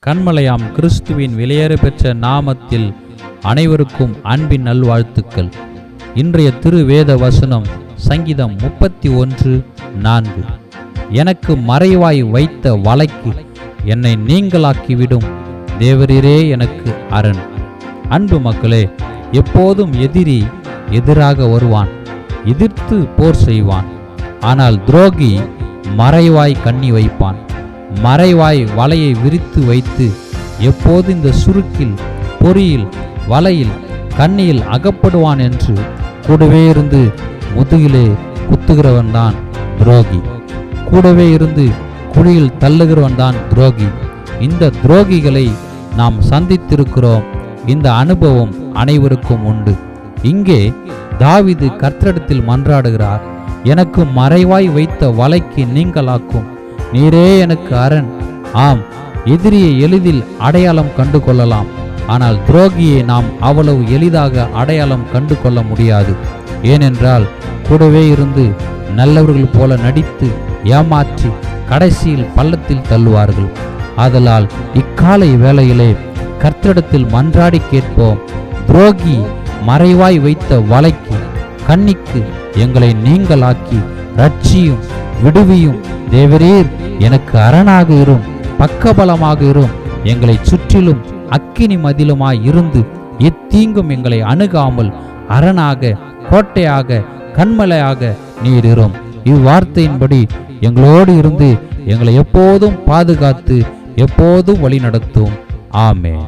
கன்மலையாம் கிறிஸ்துவின் விலையேற பெற்ற நாமத்தில் அனைவருக்கும் அன்பின் நல்வாழ்த்துக்கள். இன்றைய திருவேத வசனம் சங்கீதம் 31:4. எனக்கு மறைவாய் வைத்த வலைக்கு என்னை நீங்களாக்கிவிடும் தேவரீரே எனக்கு அரண். அன்பு மக்களே, எப்போதும் எதிரி எதிராக வருவான், எதிர்த்து போர் செய்வான். ஆனால் துரோகி மறைவாய் கண்ணி வைப்பான். மறைவாய் வலையை விரித்து வைத்து எப்போது இந்த சுருக்கில், பொறியில், வலையில், கண்ணியில் அகப்படுவான் என்று கூடவே இருந்து முதுகிலே குத்துகிறவன் தான் துரோகி. கூடவே இருந்து குழியில் தள்ளுகிறவன் தான் துரோகி. இந்த துரோகிகளை நாம் சந்தித்திருக்கிறோம். இந்த அனுபவம் அனைவருக்கும் உண்டு. இங்கே தாவீது கர்த்தரிடத்தில் மன்றாடுகிறார். எனக்கு மறைவாய் வைத்த வலைக்கு நீங்களாக்கும் நீரே எனக்கு அரண். ஆம், எதிரியை எளிதில் அடையாளம் கண்டு கொள்ளலாம். ஆனால் துரோகியை நாம் அவ்வளவு எளிதாக அடையாளம் கண்டு கொள்ள முடியாது. ஏனென்றால் கூடவே இருந்து நல்லவர்கள் போல நடித்து ஏமாற்றி கடைசியில் பள்ளத்தில் தள்ளுவார்கள். ஆதலால் இக்காலை வேளையிலே கர்த்தரிடத்தில் மன்றாடி கேட்போம். துரோகி மறைவாய் வைத்த வலைக்கு, கண்ணிக்கு எங்களை நீங்களாக்கி ரட்சியும், விடுவியும். தேவரீர் எனக்கு அரணாக இரும், பக்கபலமாக இரும். எங்களை சுற்றிலும் அக்கினி மதிலுமாய் இருந்து எத்தீங்கும் எங்களை அணுகாமல் அரணாக, கோட்டையாக, கண்மலையாக நீர் இரும். இவ்வார்த்தையின்படி எங்களோடு இருந்து எங்களை எப்போதும் பாதுகாத்து எப்போதும் வழி நடத்தும். ஆமென்.